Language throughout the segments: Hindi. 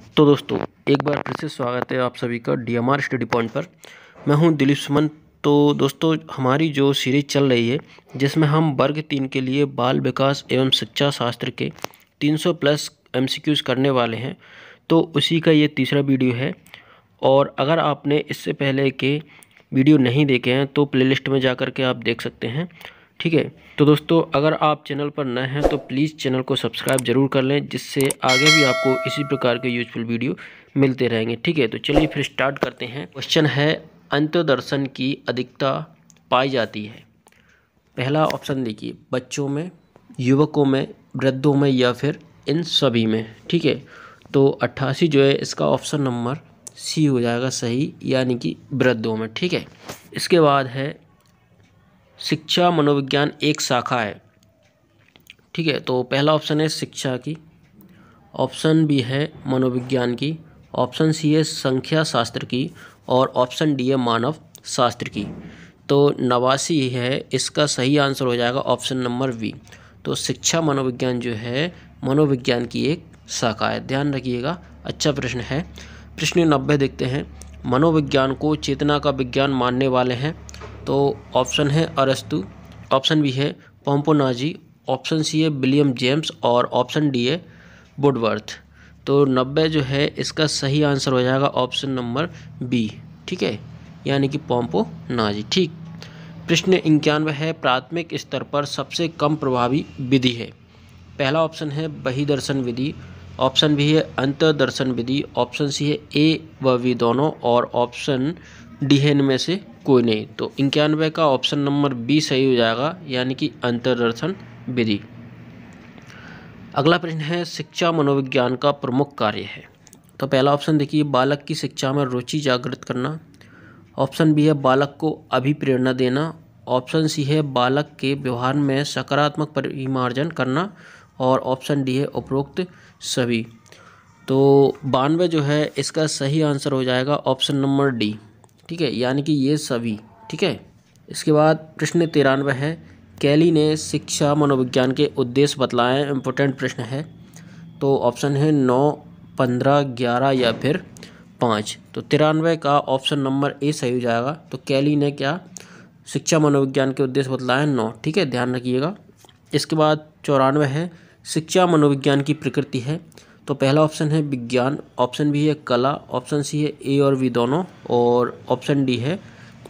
तो दोस्तों एक बार फिर से स्वागत है आप सभी का DMR स्टडी पॉइंट पर। मैं हूं दिलीप सुमन। तो दोस्तों हमारी जो सीरीज चल रही है जिसमें हम वर्ग 3 के लिए बाल विकास एवं शिक्षा शास्त्र के 300 प्लस MCQs करने वाले हैं, तो उसी का ये तीसरा वीडियो है। और अगर आपने इससे पहले के वीडियो नहीं देखे हैं तो प्लेलिस्ट में जा कर के आप देख सकते हैं, ठीक है। तो दोस्तों अगर आप चैनल पर नए हैं तो प्लीज़ चैनल को सब्सक्राइब जरूर कर लें, जिससे आगे भी आपको इसी प्रकार के यूजफुल वीडियो मिलते रहेंगे, ठीक है। तो चलिए फिर स्टार्ट करते हैं। क्वेश्चन है, अंत्योदर्शन की अधिकता पाई जाती है। पहला ऑप्शन देखिए, बच्चों में, युवकों में, वृद्धों में या फिर इन सभी में, ठीक है। तो 88 जो है इसका ऑप्शन नंबर सी हो जाएगा सही, यानी कि वृद्धों में, ठीक है। इसके बाद है, शिक्षा मनोविज्ञान एक शाखा है, ठीक है। तो पहला ऑप्शन है शिक्षा की, ऑप्शन बी है मनोविज्ञान की, ऑप्शन सी है संख्या शास्त्र की और ऑप्शन डी है मानव शास्त्र की। तो 89 है इसका सही आंसर हो जाएगा ऑप्शन नंबर बी। तो शिक्षा मनोविज्ञान जो है मनोविज्ञान की एक शाखा है, ध्यान रखिएगा। अच्छा प्रश्न है। प्रश्न 90 देखते हैं, मनोविज्ञान को चेतना का विज्ञान मानने वाले हैं। तो ऑप्शन है अरस्तु, ऑप्शन बी है पोम्पोनाजी, ऑप्शन सी है विलियम जेम्स और ऑप्शन डी है वुडवर्थ। तो 90 जो है इसका सही आंसर हो जाएगा ऑप्शन नंबर बी, ठीक है, यानी कि पोम्पोनाजी, ठीक। प्रश्न 91 है, प्राथमिक स्तर पर सबसे कम प्रभावी विधि है। पहला ऑप्शन है बहिर्दर्शन विधि, ऑप्शन बी है अंतर्दर्शन विधि, ऑप्शन सी है ए व बी दोनों और ऑप्शन डी है इनमें से कोई नहीं। तो 91 का ऑप्शन नंबर बी सही हो जाएगा, यानी कि अंतर्दर्शन विधि। अगला प्रश्न है, शिक्षा मनोविज्ञान का प्रमुख कार्य है। तो पहला ऑप्शन देखिए, बालक की शिक्षा में रुचि जागृत करना, ऑप्शन बी है बालक को अभिप्रेरणा देना, ऑप्शन सी है बालक के व्यवहार में सकारात्मक परिमार्जन करना और ऑप्शन डी है उपरोक्त सभी। तो 92 जो है इसका सही आंसर हो जाएगा ऑप्शन नंबर डी, ठीक है, यानी कि ये सभी, ठीक है। इसके बाद प्रश्न 93 है, कैली ने शिक्षा मनोविज्ञान के उद्देश्य बतलाए। इम्पोर्टेंट प्रश्न है। तो ऑप्शन है 9, 15, 11 या फिर 5। तो 93 का ऑप्शन नंबर ए सही हो जाएगा। तो कैली ने क्या शिक्षा मनोविज्ञान के उद्देश्य बतलाए 9, ठीक है, ध्यान रखिएगा। इसके बाद 94 है, शिक्षा मनोविज्ञान की प्रकृति है। तो पहला ऑप्शन है विज्ञान, ऑप्शन बी है कला, ऑप्शन सी है ए और बी दोनों और ऑप्शन डी है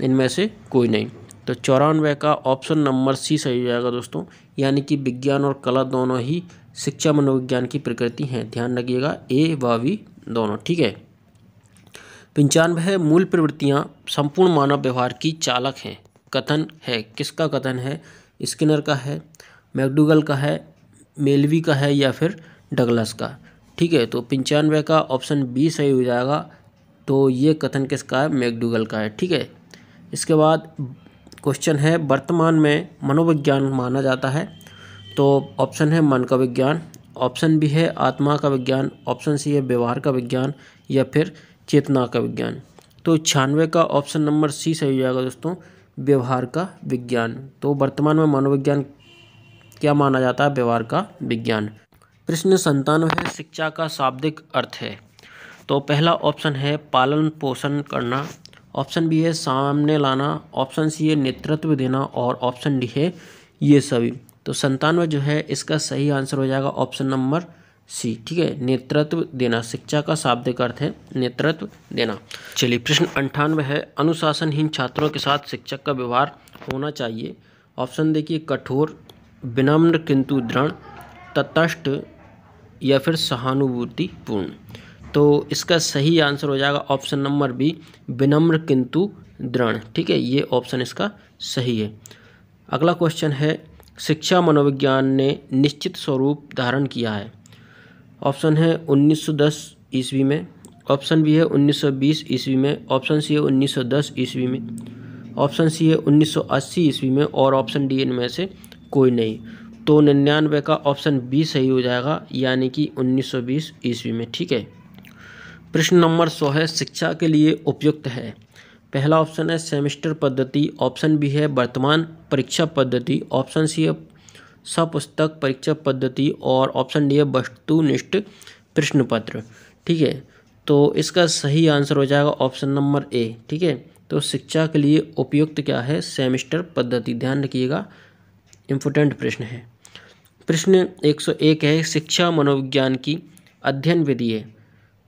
इनमें से कोई नहीं। तो 94 का ऑप्शन नंबर सी सही हो जाएगा दोस्तों, यानी कि विज्ञान और कला दोनों ही शिक्षा मनोविज्ञान की प्रकृति हैं, ध्यान रखिएगा, ए व बी दोनों, ठीक है। 95 है, मूल प्रवृत्तियां संपूर्ण मानव व्यवहार की चालक हैं। कथन है, किसका कथन है? स्किनर का है, मैकडूगल का है, मेलवी का है या फिर डगलस का, ठीक है। तो 95 का ऑप्शन बी सही हो जाएगा। तो ये कथन किसका है? मैकडूगल का है, ठीक है। इसके बाद क्वेश्चन है, वर्तमान में मनोविज्ञान माना जाता है। तो ऑप्शन है मन का विज्ञान, ऑप्शन बी है आत्मा का विज्ञान, ऑप्शन सी है व्यवहार का विज्ञान या फिर चेतना का विज्ञान। तो 96 का ऑप्शन नंबर सी सही हो जाएगा दोस्तों, व्यवहार का विज्ञान। तो वर्तमान में मनोविज्ञान क्या माना जाता है? व्यवहार का विज्ञान। प्रश्न 97 है, शिक्षा का शाब्दिक अर्थ है। तो पहला ऑप्शन है पालन पोषण करना, ऑप्शन बी है सामने लाना, ऑप्शन सी है नेतृत्व देना और ऑप्शन डी है ये सभी। तो 97 जो है इसका सही आंसर हो जाएगा ऑप्शन नंबर सी, ठीक है, नेतृत्व देना। शिक्षा का शाब्दिक अर्थ है नेतृत्व देना। चलिए प्रश्न 98 है, अनुशासनहीन छात्रों के साथ शिक्षक का व्यवहार होना चाहिए। ऑप्शन देखिए, कठोर, विनम्र किंतु दृढ़, तटस्थ या फिर सहानुभूतिपूर्ण। तो इसका सही आंसर हो जाएगा ऑप्शन नंबर बी, विनम्र किंतु दृढ़, ठीक है, ये ऑप्शन इसका सही है। अगला क्वेश्चन है, शिक्षा मनोविज्ञान ने निश्चित स्वरूप धारण किया है। ऑप्शन है 1910 ईस्वी में, ऑप्शन बी है 1920 ईस्वी में, ऑप्शन सी है 1910 ईस्वी में, ऑप्शन सी है 1980 ईस्वी में और ऑप्शन डी इनमें से कोई नहीं। तो 99 का ऑप्शन बी सही हो जाएगा, यानी कि 1920 ईस्वी में, ठीक है। प्रश्न नंबर 100 है, शिक्षा के लिए उपयुक्त है। पहला ऑप्शन है सेमेस्टर पद्धति, ऑप्शन बी है वर्तमान परीक्षा पद्धति, ऑप्शन सी है सपुस्तक परीक्षा पद्धति और ऑप्शन डी है वस्तुनिष्ठ प्रश्न पत्र। ठीक है, तो इसका सही आंसर हो जाएगा ऑप्शन नंबर ए। ठीक है, तो शिक्षा के लिए उपयुक्त क्या है? सेमेस्टर पद्धति। ध्यान रखिएगा, इम्पोर्टेंट प्रश्न है। प्रश्न 101 है, शिक्षा मनोविज्ञान की अध्ययन विधि है।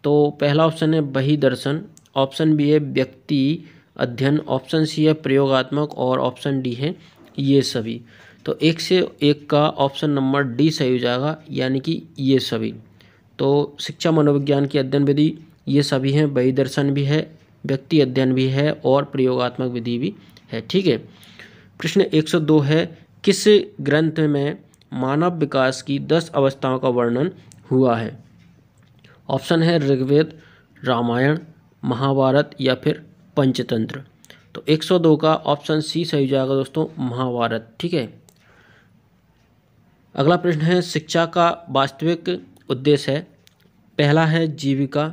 तो पहला ऑप्शन है बही दर्शन, ऑप्शन बी है व्यक्ति अध्ययन, ऑप्शन सी है प्रयोगात्मक और ऑप्शन डी है ये सभी। तो 1 से 1 का ऑप्शन नंबर डी सही हो जाएगा, यानी कि ये सभी। तो शिक्षा मनोविज्ञान की अध्ययन विधि ये सभी हैं, बही दर्शन भी है, व्यक्ति अध्ययन भी है और प्रयोगात्मक विधि भी है। ठीक है, प्रश्न 102 है, किस ग्रंथ में मानव विकास की 10 अवस्थाओं का वर्णन हुआ है? ऑप्शन है ऋग्वेद, रामायण, महाभारत या फिर पंचतंत्र। तो 102 का ऑप्शन सी सही हो जाएगा दोस्तों, महाभारत। ठीक है, अगला प्रश्न है, शिक्षा का वास्तविक उद्देश्य है। पहला है जीविका,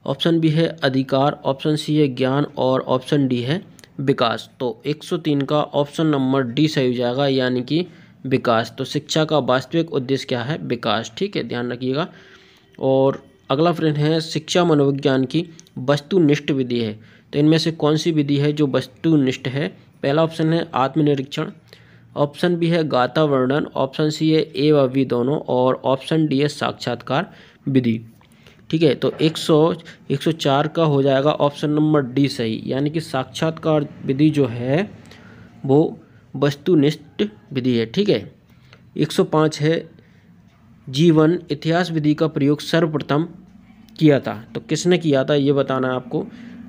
ऑप्शन बी है अधिकार, ऑप्शन सी है ज्ञान और ऑप्शन डी है विकास। तो 103 का ऑप्शन नंबर डी सही हो जाएगा, यानी कि विकास। तो शिक्षा का वास्तविक उद्देश्य क्या है? विकास। ठीक है, ध्यान रखिएगा। और अगला प्रश्न है, शिक्षा मनोविज्ञान की वस्तुनिष्ठ विधि है। तो इनमें से कौन सी विधि है जो वस्तुनिष्ठ है? पहला ऑप्शन है आत्मनिरीक्षण, ऑप्शन बी है गाथा वर्णन, ऑप्शन सी है ए व बी दोनों और ऑप्शन डी है साक्षात्कार विधि। ठीक है, तो 104 का हो जाएगा ऑप्शन नंबर डी सही, यानी कि साक्षात्कार विधि जो है वो वस्तुनिष्ठ विधि है। ठीक है, 105 है, जीवन इतिहास विधि का प्रयोग सर्वप्रथम किया था। तो किसने किया था ये बताना है आपको।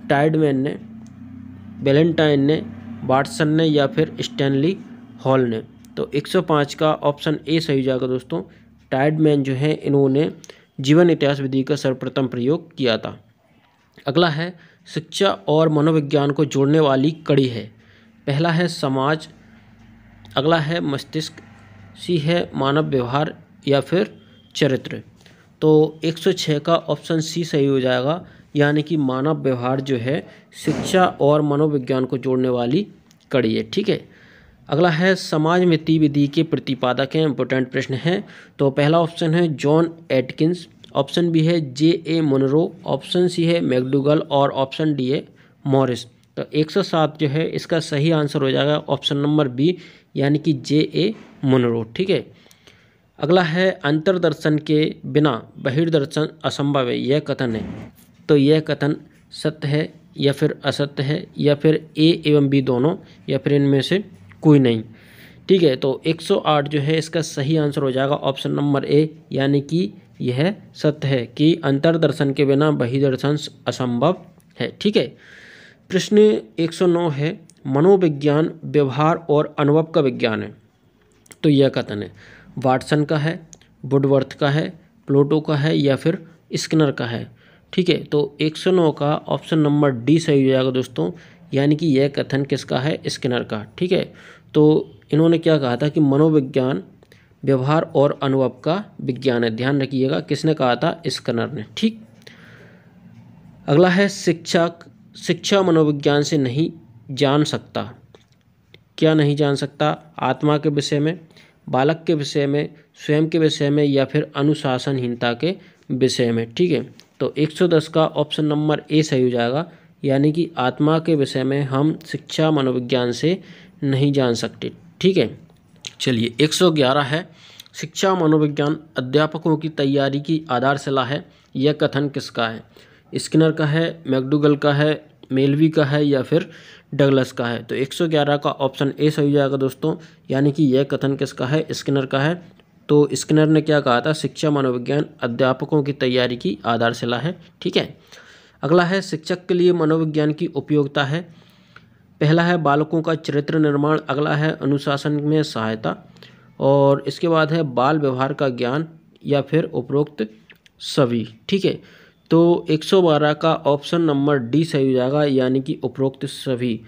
टाइडमैन ने, वैलेंटाइन ने, वाटसन ने या फिर स्टैनली हॉल ने। तो 105 का ऑप्शन ए सही हो जाएगा दोस्तों, टाइडमैन जो है इन्होंने जीवन इतिहास विधि का सर्वप्रथम प्रयोग किया था। अगला है, शिक्षा और मनोविज्ञान को जोड़ने वाली कड़ी है। पहला है समाज, अगला है मस्तिष्क, सी है मानव व्यवहार या फिर चरित्र। तो 106 का ऑप्शन सी सही हो जाएगा, यानी कि मानव व्यवहार जो है शिक्षा और मनोविज्ञान को जोड़ने वाली कड़ी है। ठीक है, अगला है समाज मिति विधि के प्रतिपादक हैं। इंपॉर्टेंट प्रश्न है। तो पहला ऑप्शन है जॉन एटकिंस, ऑप्शन बी है जे.ए. मुनरो, ऑप्शन सी है मैकडूगल और ऑप्शन डी है मॉरिस। तो 107 जो है इसका सही आंसर हो जाएगा ऑप्शन नंबर बी, यानी कि जे.ए. मुनरो। ठीक है, अगला है अंतर्दर्शन के बिना बहिर्दर्शन असंभव है, यह कथन है। तो यह कथन सत्य है या फिर असत्य है या फिर ए एवं बी दोनों या फिर इनमें से कोई नहीं। ठीक है, तो 108 जो है इसका सही आंसर हो जाएगा ऑप्शन नंबर ए, यानी कि यह सत्य है कि अंतर्दर्शन के बिना बहिर्दर्शन असंभव है। ठीक है, प्रश्न 109 है, मनोविज्ञान व्यवहार और अनुभव का विज्ञान है। तो यह कथन है, वाटसन का है, वुडवर्थ का है, प्लेटो का है या फिर स्किनर का है। ठीक है, तो 109 का ऑप्शन नंबर डी सही हो जाएगा दोस्तों, यानी कि यह कथन किसका है? स्किनर का। ठीक है, तो इन्होंने क्या कहा था कि मनोविज्ञान व्यवहार और अनुभव का विज्ञान है। ध्यान रखिएगा, किसने कहा था? स्किनर ने। ठीक, अगला है शिक्षा मनोविज्ञान से नहीं जान सकता। क्या नहीं जान सकता? आत्मा के विषय में, बालक के विषय में, स्वयं के विषय में या फिर अनुशासनहीनता के विषय में। ठीक है, तो 110 का ऑप्शन नंबर ए सही हो जाएगा, यानी कि आत्मा के विषय में हम शिक्षा मनोविज्ञान से नहीं जान सकते। ठीक है, चलिए 111 है, शिक्षा मनोविज्ञान अध्यापकों की तैयारी की आधारशिला है। यह कथन किसका है? स्किनर का है, मैकडूगल का है, मेलवी का है या फिर डगलस का है। तो 111 का ऑप्शन ए सही हो जाएगा दोस्तों, यानी कि यह कथन किसका है? स्किनर का है। तो स्किनर ने क्या कहा था? शिक्षा मनोविज्ञान अध्यापकों की तैयारी की आधारशिला है। ठीक है, अगला है, शिक्षक के लिए मनोविज्ञान की उपयोगिता है। पहला है बालकों का चरित्र निर्माण, अगला है अनुशासन में सहायता और इसके बाद है बाल व्यवहार का ज्ञान या फिर उपरोक्त सभी। ठीक है, तो 112 का ऑप्शन नंबर डी सही हो जाएगा, यानी कि उपरोक्त सभी।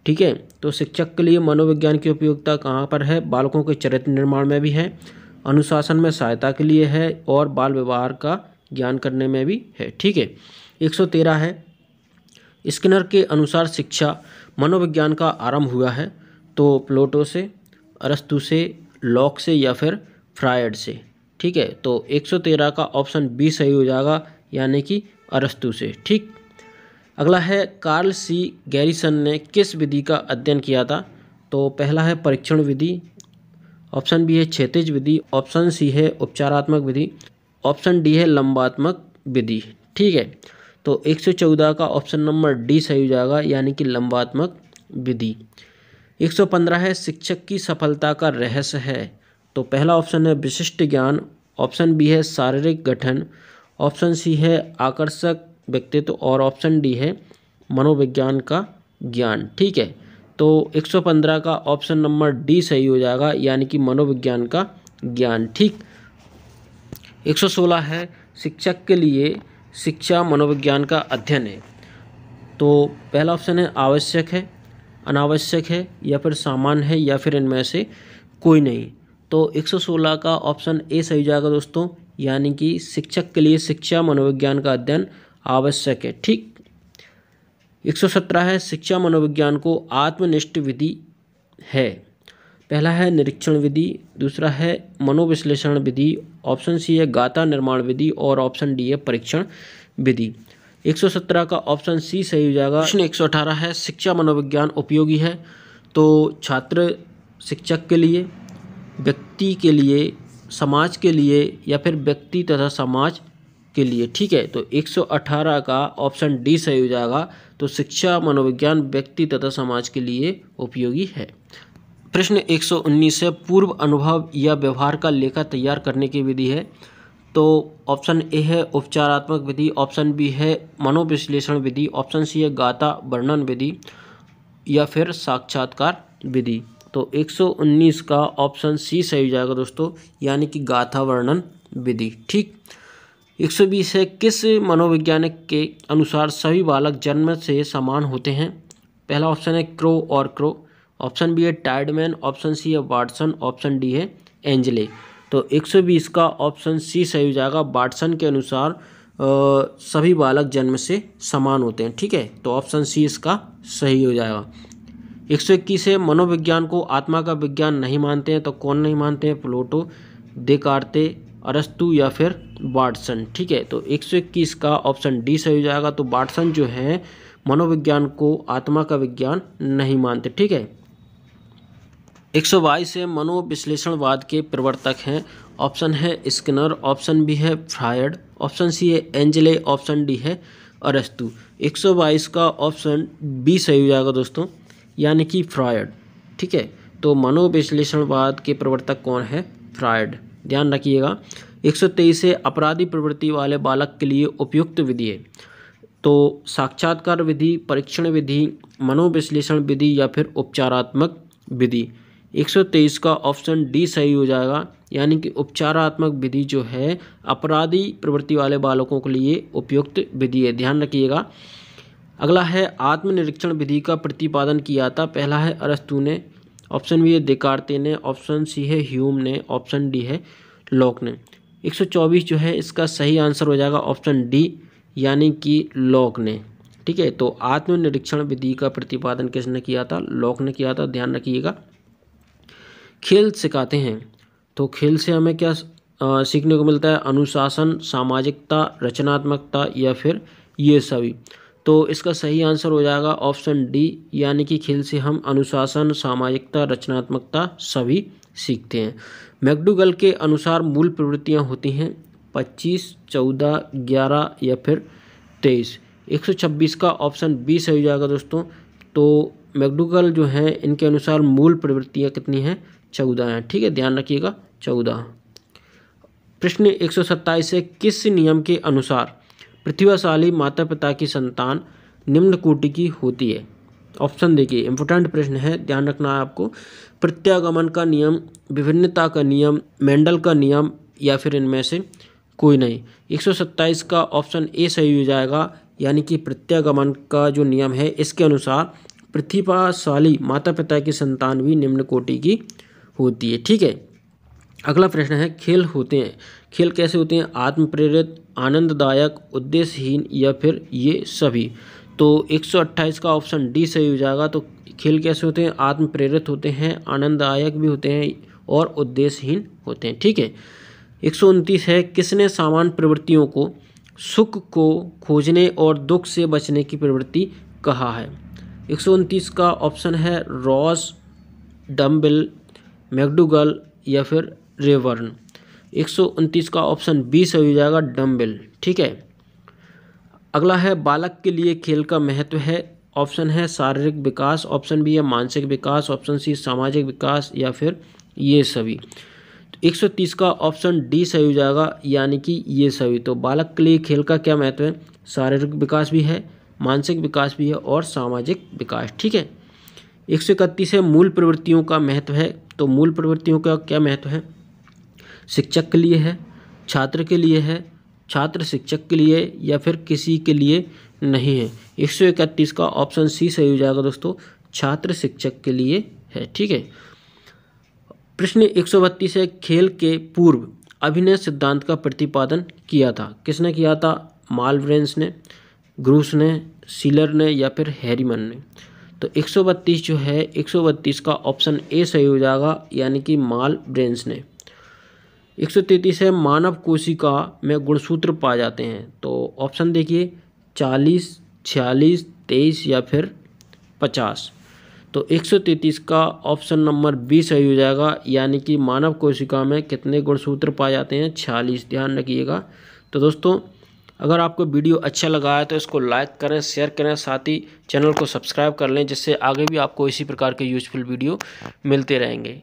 ठीक है, तो शिक्षक के लिए मनोविज्ञान की उपयोगिता कहाँ पर है? बालकों के चरित्र निर्माण में भी है, अनुशासन में सहायता के लिए है और बाल व्यवहार का ज्ञान करने में भी है। ठीक है, 113 है, स्किनर के अनुसार शिक्षा मनोविज्ञान का आरंभ हुआ है। तो प्लेटो से, अरस्तु से, लॉक से या फिर फ्रायड से। ठीक है, तो 113 का ऑप्शन बी सही हो जाएगा, यानी कि अरस्तु से। ठीक, अगला है कार्ल सी गैरिसन ने किस विधि का अध्ययन किया था? तो पहला है परीक्षण विधि, ऑप्शन बी है क्षैतिज विधि, ऑप्शन सी है उपचारात्मक विधि, ऑप्शन डी है लंबात्मक विधि। ठीक है, तो 114 का ऑप्शन नंबर डी सही हो जाएगा, यानी कि लंबात्मक विधि। 115 है शिक्षक की सफलता का रहस्य है। तो पहला ऑप्शन है विशिष्ट ज्ञान, ऑप्शन बी है शारीरिक गठन, ऑप्शन सी है आकर्षक व्यक्तित्व और ऑप्शन डी है मनोविज्ञान का ज्ञान। ठीक है, तो 115 का ऑप्शन नंबर डी सही हो जाएगा, यानी कि मनोविज्ञान का ज्ञान। ठीक, 116 है शिक्षक के लिए शिक्षा मनोविज्ञान का अध्ययन है। तो पहला ऑप्शन है आवश्यक है, अनावश्यक है या फिर सामान्य है या फिर इनमें से कोई नहीं। तो 116 का ऑप्शन ए सही हो जाएगा दोस्तों, यानी कि शिक्षक के लिए शिक्षा मनोविज्ञान का अध्ययन आवश्यक है। ठीक, 117 है शिक्षा मनोविज्ञान को आत्मनिष्ठ विधि है। पहला है निरीक्षण विधि, दूसरा है मनोविश्लेषण विधि, ऑप्शन सी है गाथा निर्माण विधि और ऑप्शन डी है परीक्षण विधि। 117 का ऑप्शन सी सही हो जाएगा। प्रश्न 118 है शिक्षा मनोविज्ञान उपयोगी है। तो छात्र, शिक्षक के लिए, व्यक्ति के लिए, समाज के लिए या फिर व्यक्ति तथा समाज के लिए। ठीक है, तो 118 का ऑप्शन डी सही हो जाएगा। तो शिक्षा मनोविज्ञान व्यक्ति तथा समाज के लिए उपयोगी है। प्रश्न 119 से पूर्व अनुभव या व्यवहार का लेखा तैयार करने की विधि है। तो ऑप्शन ए है उपचारात्मक विधि, ऑप्शन बी है मनोविश्लेषण विधि, ऑप्शन सी है गाथा वर्णन विधि या फिर साक्षात्कार विधि। तो 119 का ऑप्शन सी सही हो जाएगा दोस्तों, यानी कि गाथा वर्णन विधि। ठीक, 120 है किस मनोवैज्ञानिक के अनुसार सभी बालक जन्म से समान होते हैं? पहला ऑप्शन है क्रो और क्रो, ऑप्शन बी है टाइडमैन, ऑप्शन सी है वाटसन, ऑप्शन डी है एंजले। तो 120 का ऑप्शन सी सही हो जाएगा। वाटसन के अनुसार सभी बालक जन्म से समान होते हैं। ठीक है, तो ऑप्शन सी इसका सही हो जाएगा। 121 है मनोविज्ञान को आत्मा का विज्ञान नहीं मानते हैं। तो कौन नहीं मानते हैं? प्लेटो, देकार्ते, अरस्तु या फिर वाटसन। ठीक है, तो 121 का ऑप्शन डी सही हो जाएगा। तो वाटसन जो है मनोविज्ञान को आत्मा का विज्ञान नहीं मानते। ठीक है, 122 से मनोविश्लेषणवाद के प्रवर्तक हैं। ऑप्शन है स्किनर, ऑप्शन बी है फ्रायड, ऑप्शन सी है एंजले, ऑप्शन डी है अरस्तु। 122 का ऑप्शन बी सही हो जाएगा दोस्तों, यानी कि फ्रायड। ठीक है, तो मनोविश्लेषणवाद के प्रवर्तक कौन है? फ्रायड, ध्यान रखिएगा। 123 से अपराधी प्रवृत्ति वाले बालक के लिए उपयुक्त विधि है। तो साक्षात्कार विधि, परीक्षण विधि, मनोविश्लेषण विधि या फिर उपचारात्मक विधि। 123 का ऑप्शन डी सही हो जाएगा, यानी कि उपचारात्मक विधि जो है अपराधी प्रवृत्ति वाले बालकों के लिए उपयुक्त विधि है, ध्यान रखिएगा। अगला है आत्मनिरीक्षण विधि का प्रतिपादन किया था। पहला है अरस्तु ने, ऑप्शन बी है देकार्ते ने, ऑप्शन सी है ह्यूम ने, ऑप्शन डी है लॉक ने। 124 जो है इसका सही आंसर हो जाएगा ऑप्शन डी, यानी कि लॉक ने। ठीक है, तो आत्मनिरीक्षण विधि का प्रतिपादन किसने किया था? लॉक ने किया था, ध्यान रखिएगा। खेल सिखाते हैं, तो खेल से हमें क्या सीखने को मिलता है? अनुशासन, सामाजिकता, रचनात्मकता या फिर ये सभी। तो इसका सही आंसर हो जाएगा ऑप्शन डी, यानी कि खेल से हम अनुशासन, सामाजिकता, रचनात्मकता सभी सीखते हैं। मैकडूगल के अनुसार मूल प्रवृत्तियां होती हैं 25, 14, 11 या फिर 23। 126 का ऑप्शन बी सही हो जाएगा दोस्तों। तो मैकडूगल जो है इनके अनुसार मूल प्रवृत्तियां कितनी हैं? 14 हैं। ठीक है, ध्यान रखिएगा 14। प्रश्न 127 से किस नियम के अनुसार प्रतिभाशाली माता पिता की संतान निम्न कोटि की होती है? ऑप्शन देखिए, इंपोर्टेंट प्रश्न है, ध्यान रखना है आपको। प्रत्यागमन का नियम, विभिन्नता का नियम, मेंडल का नियम या फिर इनमें से कोई नहीं। 127 का ऑप्शन ए सही हो जाएगा, यानी कि प्रत्यागमन का जो नियम है इसके अनुसार प्रतिभाशाली माता पिता की संतान भी निम्न कोटि की होती है। ठीक है, अगला प्रश्न है खेल होते हैं, खेल कैसे होते हैं? आत्म प्रेरित, आनंददायक, उद्देश्यहीन या फिर ये सभी। तो 128 का ऑप्शन डी सही हो जाएगा। तो खेल कैसे होते हैं? आत्म प्रेरित होते हैं, आनंददायक भी होते हैं और उद्देश्यहीन होते हैं। ठीक है, 129 है किसने सामान्य प्रवृत्तियों को सुख को खोजने और दुख से बचने की प्रवृत्ति कहा है? 129 का ऑप्शन है रॉस, डम्बिल, मैकडूगल या फिर रेवर्न। 129 का ऑप्शन बी सही हो जाएगा, डम्बिल। ठीक है। अगला है बालक के लिए खेल का महत्व है। ऑप्शन है शारीरिक विकास, ऑप्शन बी है मानसिक विकास, ऑप्शन सी सामाजिक विकास या फिर ये सभी। तो 130 का ऑप्शन डी सही हो जाएगा, यानी कि ये सभी। तो बालक के लिए खेल का क्या महत्व है? शारीरिक विकास भी है, मानसिक विकास भी है और सामाजिक विकास। ठीक है। 131 है मूल प्रवृत्तियों का महत्व है। तो मूल प्रवृत्तियों का क्या महत्व है? शिक्षक के लिए है, छात्र के लिए है, छात्र शिक्षक के लिए या फिर किसी के लिए नहीं है। 131 का ऑप्शन सी सही हो जाएगा दोस्तों, छात्र शिक्षक के लिए है। ठीक है। प्रश्न 132 है खेल के पूर्व अभिनय सिद्धांत का प्रतिपादन किया था। किसने किया था? मालब्रेंस ने, ग्रूस ने, सीलर ने या फिर हैरीमन ने। तो 132 जो है, 132 का ऑप्शन ए सही हो जाएगा, यानी कि मालब्रेंस ने। 133 है मानव कोशिका में गुणसूत्र पाए जाते हैं। तो ऑप्शन देखिए 40, 46, 23 या फिर 50। तो 133 का ऑप्शन नंबर बी सही हो जाएगा, यानी कि मानव कोशिका में कितने गुणसूत्र पाए जाते हैं? 46। ध्यान रखिएगा। तो दोस्तों, अगर आपको वीडियो अच्छा लगा है तो इसको लाइक करें, शेयर करें, साथ ही चैनल को सब्सक्राइब कर लें, जिससे आगे भी आपको इसी प्रकार के यूजफुल वीडियो मिलते रहेंगे।